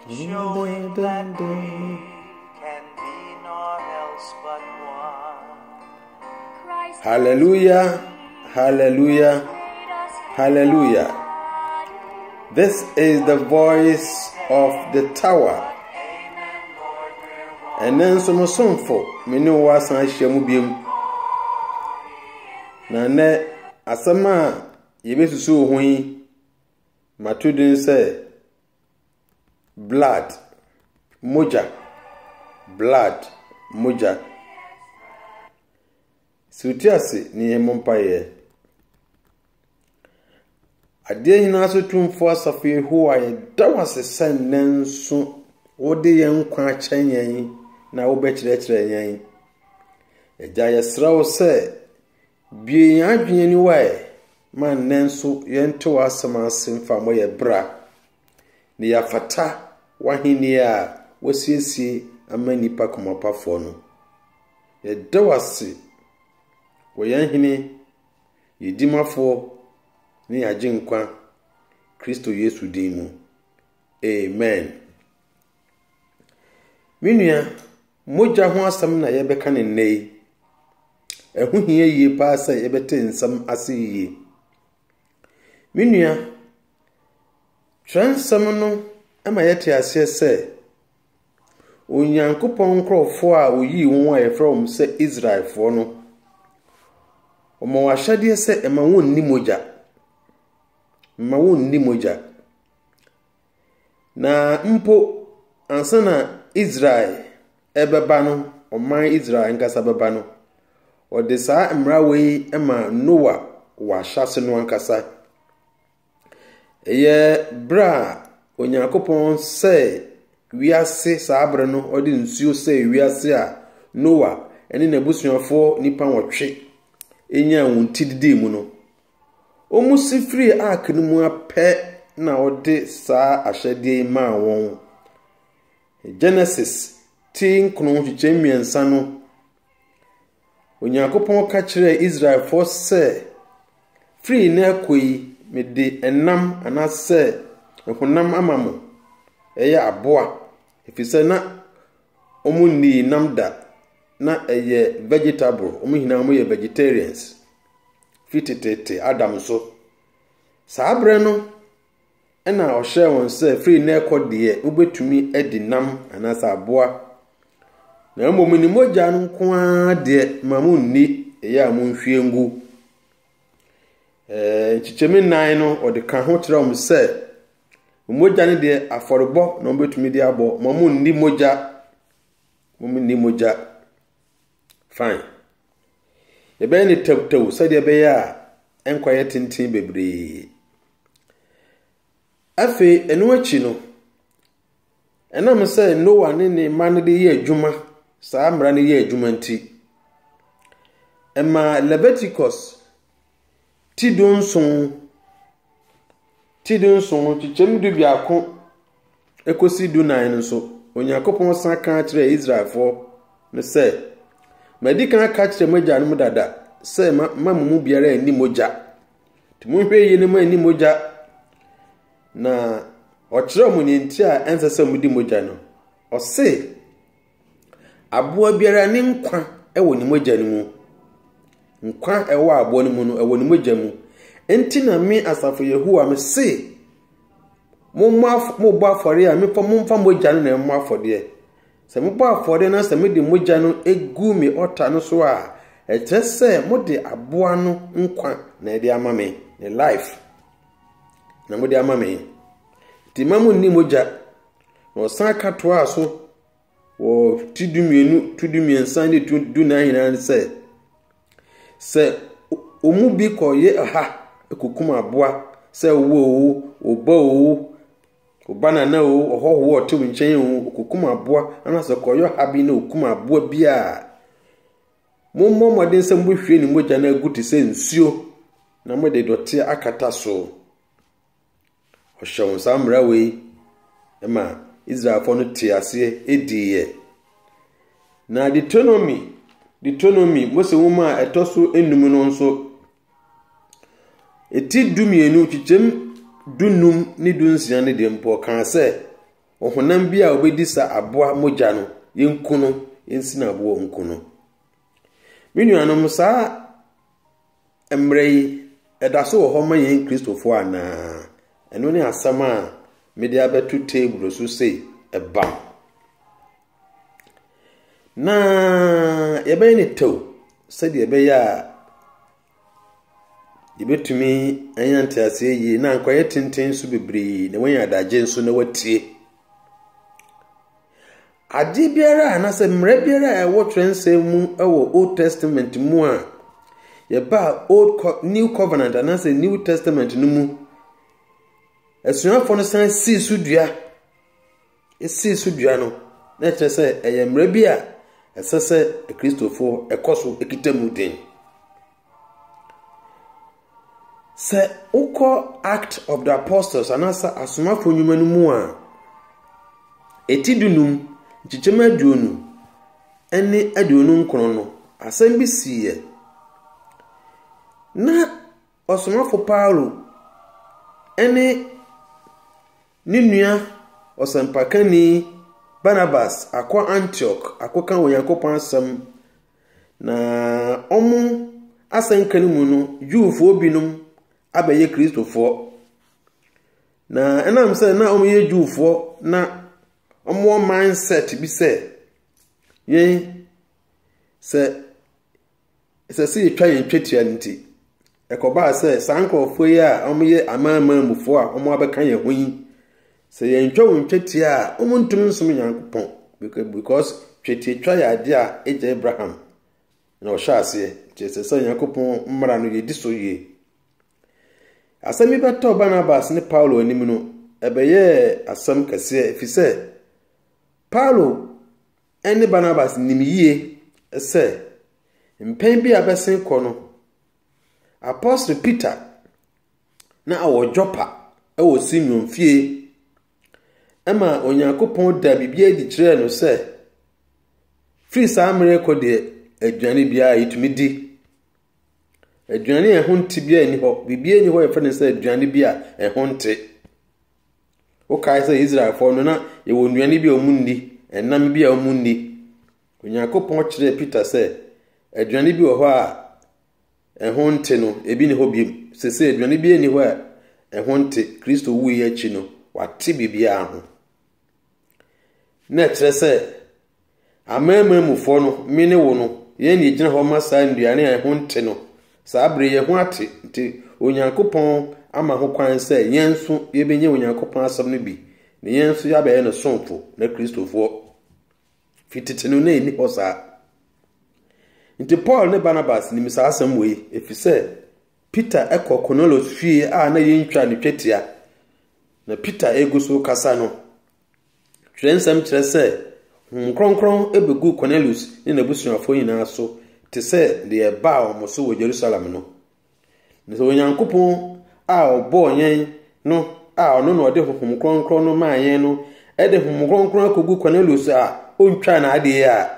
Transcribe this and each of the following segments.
showing that we can be nor else but one. Hallelujah, hallelujah, hallelujah. This is the voice of the tower. And then some for me no was I shamubium. Nane asama yebesu so hui matudin say blood moja sutiase ni emompaye ade hina so tumfo asafe ho aye dawase sannenso wode yen kwa akyenyen na wo bekirekire yen eja yesrawo se bie yan adwene ni wae man nenso yento asama asemfa mo ye bra ni yafata wahini a wasiesie amanipa komapafo no ye dawase wo yan hini yedimafo ni ajinkwa Kristo Yesu dimu. Amen. Minua moja ho asam na yebeka ne nei. Ehu hie yie pa sa yebete nsam ase yie. Minua transam no ama yete ase se Onyankopon nkrofo a oyi won a yefrom se Israelfo no. Omo wahade se ema won ni moja. Mawun ni moja na mpo ansana Israel ebeba no oman Israel nkasa beba no ode saa mra wei ema Noah wa hyase no ankasa eye bra Onyankopon se wiase saa bre no ode nsuo se wiase a Noah ene nabusuafo nipa wotwe enya wuntididi mu no omusifri akenu apɛ na ode saa ahyɛde ma wɔn Genesis 10:7 no Onyankopɔn ka kyerɛ Israel for sɛ free na koi me de enam anasɛ ehunam amamo ɛyɛ aboa efisɛ na omunni nam da na ɛyɛ vegetable omuhina mo yɛ vegetarians fititete Adam so saabre no ena ohye won se free na ekode ubetumi edinam anasa aboa na mmom moja no nko a de mamunni eya amunhwie ngu chichemi nan no ode ka ho kire om se moja ne de aforebo na obetumi de abo mamunni moja fine ebe ni tawtaw sade ebe ya enkwaye tintin bebre afi enu achi no enam se Noah ne man de ye adwuma saa mra ne ye adwuma nti ema Leviticus tidonson chichem du biako ekosi du nan nso Onyankopon san kan kire Israelfo ne se Medikan ka kire moja no dada se mamumu biara ni moja timunhwe ye ne ma ni moja na okire mu ni nti a ensese mu di moja no o se aboa biara ni nkwa ewo ni moja ni mu nkwa ewo aboa ni mu no ewo ni moja mu enti na me asafo Yehowa me se mo bo afore a me fa moja no na mo afode se mo bo afode na se me de moja no egu me ota no so a etese mo de aboa no nkwa na e de amame ne life na mo de amame ti mamu ni moja no san katoa so wo tudumiensan de du na hina se omu bi ko ye aha ekukuma aboa se wo oba obanana ohoho otu nchen okukuma aboa anase koyo habi na okuma aboa bia mommo modin se mbuhwe ni moja na aguti se nsuo na mode dote akata so ohyew samra we ema Israel fo no tiase ediye na Deuteronomy Mose woma etoso enum no nso eti dumienu chichem dunum ni dunsia ne de mpo kan se ohonam bi a obedi sa aboa mogya no yenku no yensina aboa nku no menuanom sa emrei edaso wo homa yen Kristofo ana eno ne asama mede abetu table so sei eba na yebe ni tew se de yebe ya yebetumi anyante ase yi na ankoye tenten so bebre na wan adaje nso na watie ade biara na se mre biara e wo trense mu e wo Old Testament mu a yeba New Covenant na se New Testament no mu esuafo no san si sudua esi sudua no na kire se eye mre bia esese Kristofo ekoso ekitamu den se uko Act of the Apostles anasa asomafo nyuma no mu a etidunum chichema duonu ene aduonu nkono no asem bi siye na osomafo Paulo ene ninua osempakani Barnabas akwa Antioch akoka Onyankopon asem na omu asankani mu no Jewfo obinum abaye Kristofo na enam se na omu ye Jewfo na omu mindset bi se yen se si twa yen twetia nti ekoba se sankofo ya omu ye amamamufo a omu abeka ye hoyi se yen twa won twetia a omu ntum nsum Nyankopon because twetia ya ade a eje Abraham na o shaase se Nyankopon mmara no ye diso ye asami beto Barnabas ne Paulo anim no ebeye asam kase efise Paulo ene Barnabas nimiyie ese mpen bi abesen kɔ no Apostle Peter na awo Joppa ewo Simeon fie ema Onyankopon da bibia di kire no se free samre kɔ de aduane bia yitumi di aduane ehonti bia ni ho bibia ni ho ye fene se aduane bia ehonti o kai se Israel fo no na ye wo nnuane bia omunni enam bia omunni Onyankopon kire Peter se aduane bi wo ho a ehonti no ebi ni ho biem se aduane bia ni ho a ehonti Kristo wu ye chi no wate bibia ho na kire se amamamufo no mene wo no ye ni gina ho masa nduane ehonti no sabre ye ho ate nti Onyankopon ama ho kwan se yenso ye benye Onyankopon asam no bi ne yenso ya be no sonfo na Kristofo fititinu na ni hosa nti Paul ne Barnabas ni misa asam we efise Peter Cornelius fie a na yentwa ne twetia na Peter eguso kasa no twensam kire se nkronkron ebegu Cornelius ne nabusuafo nyina so te se de ba omoso wo Jerusalem no ne so Onyankopon a obo yen no a ono no de hohom kronkron no ma yen no e de hohom kronkron akogu Cornelius a ontwa na ade ya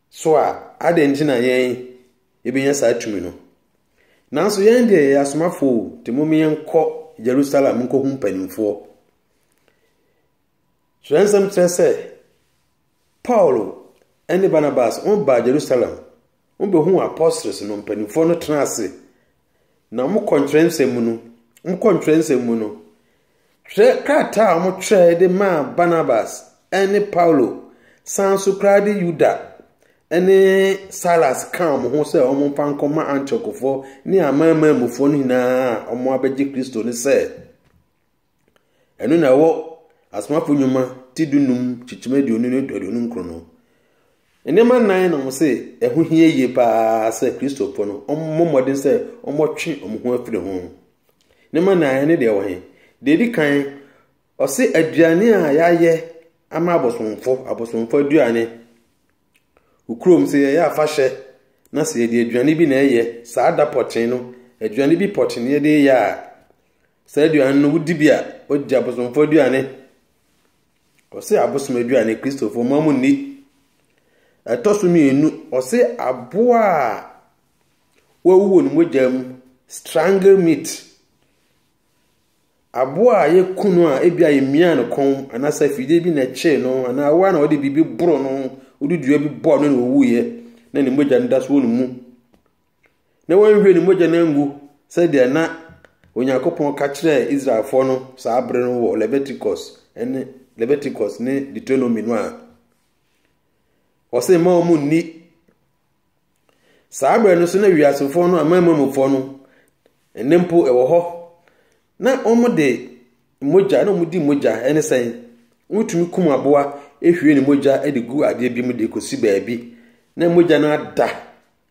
so a ade njina yen ebenya sa atumi no nanso yen de asomafo temumi yen kɔ Jerusalem nko humpanimfo Transam trese Paulo ene Barnabas on ba Jerusalem on be hu apostles no mpanimfo no trase na mo conference mu no tre kata mo tre de ma Barnabas ene Paulo sansu krade Yuda ene Silas kan mo ho se o mo pankoma Antiochfo ni amamamufo no hina o mo abeje Kristo ne se enu na wo asmafo nyuma tidunum chichimedi onu ne dodonu nkrono enema nan na mo se ehu hie ye pa se Kristofo no ommomodin se omotwe omho afire ho nema nan ne de wo he de di kan o se aduane a yaye ama abosomfo aduane ukrom se ya afahye na se de aduane bi na eye saada potin no aduane bi potin ye de ya sa aduane no wudi bia o di abosomfo aduane o se abosom aduane Kristofo mamu ni atosumi enu o se aboa wawu no mojam strangle meat aboa ye kunu a ebia ye mia no kon anasa fide bi na che no ana wa na odi bibi bro no odi dua bi bo no na owuye na ni mogya nda so no mu na wanhwe ni mogya na ngu se de na Onyankopon ka kire Israelfo no sa abre no wo Leviticus ne Deuteronomy no a o se ma omu ni sa abre no so na wiasefo no amamamufo no enempo ewo ho na omude mogya na omudi mogya ene sen wutumi kum aboa ehwie ni mogya edigu ade bi mu de kosi baabi na mogya na da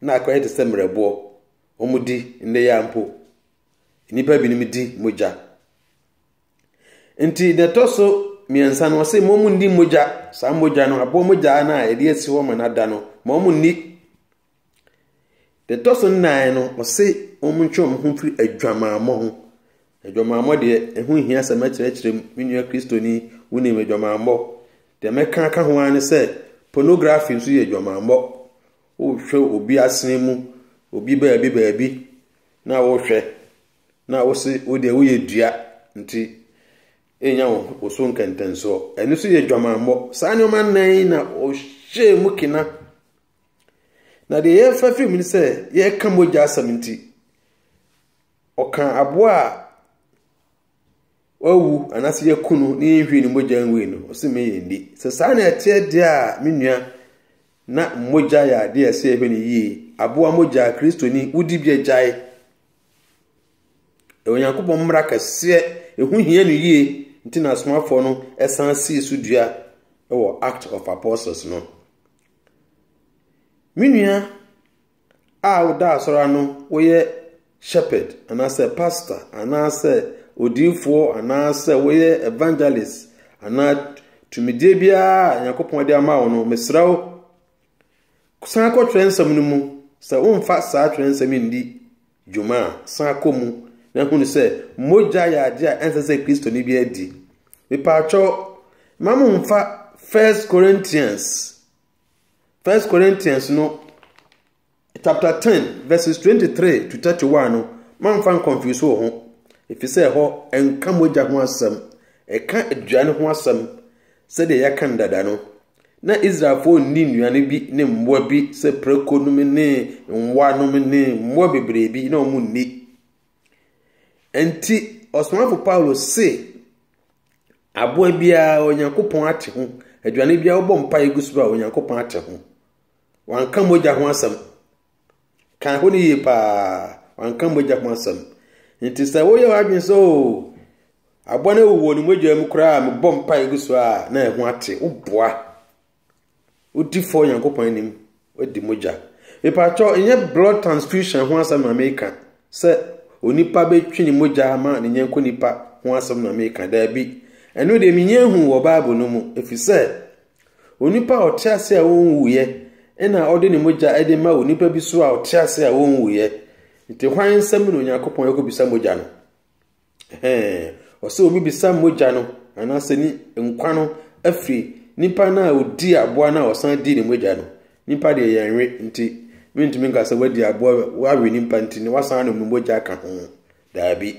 na akoye te semrebo omudi nde ya mpo nipa bi ni midi mogya enti de toso miensa no se momu ndi mogya sa mogya no abo mogya na ede asi ho mana da no momu ni de toso nnan no o se omunchom ho firi adwamaamo ho adwamaamo de ehu hia se makyerɛkyerɛ minua kristoni woni adwamaamo de meka ka ho an se pornography nso ye adwamaamo o hwɛ obi asene mu obi baabi na wo hwɛ na wo se wo de wo ye dua nti enya wo so nkantanso eno so ye adwamaamo saa ne man nan na o hye mu kina na de ye fa fi mi se ye ka mogya asaminti okan aboa owu anase ye kunu ni hwi ni mogya nwe no o se me ye ndi se saa na ete de a menua na mogya ya de ese ebe ni yi aboa mogya kristoni wudi bi agyae Onyankopon mmara kase ehu hia no yie nti na asomafo no esan si su dua ewo Act of Apostles no menua a woda asora no wo ye shepherd anase pastor anase odifo anase wo ye evangelist ana tumidie bia Onyankopon de ama wo no mesrawo kusan ko twensam no mu se wonfa saa twensam ndi djuma san komu na hunu se mogya ya de a ense se Kristo ni bi adi bipacho mamu mfa 1 Corinthians no chapter 10 verses 23 to 31 no mamfa confuse wo ho efise ho enka mogya ho asem eka aduane ho asem se de yakan dada no na Israelfo ni nuane bi ne mmoa bi se preko no ne nwa no ne mmoa bebre bi na omu ni enti osmafo Paulo se aboa bia Onyankopon ate ho aduane bia obo mpa egusu a Onyankopon ate ho wanka mogya ho asem kan ho ni yepa wanka mogya ho asem enti se wo ye wadwen so aboa na wo ni mogya mu kra me bom mpa egusu a na ho ate uboa udi fo Onyankopon nim odi mogya epacho enye blood transfusion ho asem na America se onipa betwi ni mogya ama ne nyanko nipa ho asem na America da bi eno de minye hu wo Bible no mu efise onipa otiase a wonwuye ena ode ni mogya ede ma onipa bi so a otiase a wonwuye nti hwan nsem no Onyankopon yakobisa mogya no o se obi bisa mogya no anase ni nkwa no afri nipa na odi aboa na osan di ni mogya no nipa de yanwe nti mentumi nka se wadi aboa wawe nipa nti ni wasan no mogya ka ho da bi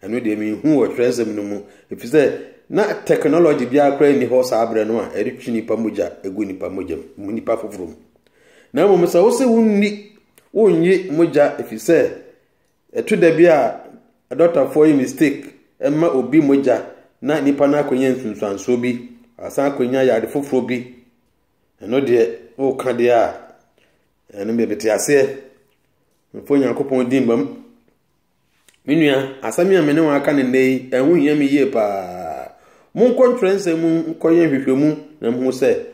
eno de mi hu wo twensem no mu efise na technology bia akra ni ho sa abre no a eretwi nipa mogya egu nipa mogya mu nipa foforo na mo mesa wo se wonni wonyi mogya efise eto da bia doctor for a mistake emma obi mogya na nipa na akonya nsunsuanso bi asan akonya yade foforo bi eno de o ka de a eno be beti ase mfo Nyankopon dimbam minua asami amene wa aka ne nei enhu hia me yie pa mon conference mu nkoye hwehwemu na mu se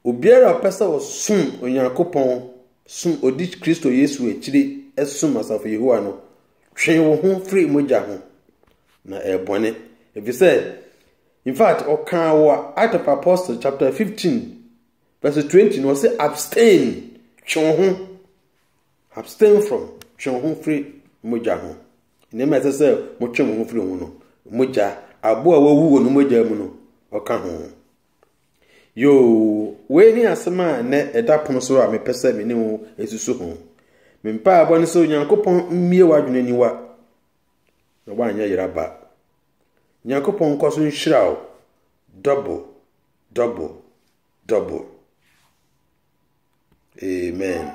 obiara pesa osum Onyankopon sum odi Kristo Yesu echiri esum asafo Yehowa no twen wo ho free mogya ho na ebone efise in fact okan wa Act of Apostles chapter 15 verse 20 no say abstain from twen ho free mogya ho ne ma se mo twen ho free ho no mogya aboa wawu no mogya mu no oka ho yo we ni asema ne edapon so a me pese me ne ho esusu ho me mpa abone so Onyankopon mmie wadwene niwa no ba anya yeraba nyankopɔn nkɔ so nhyira wo double. Amen.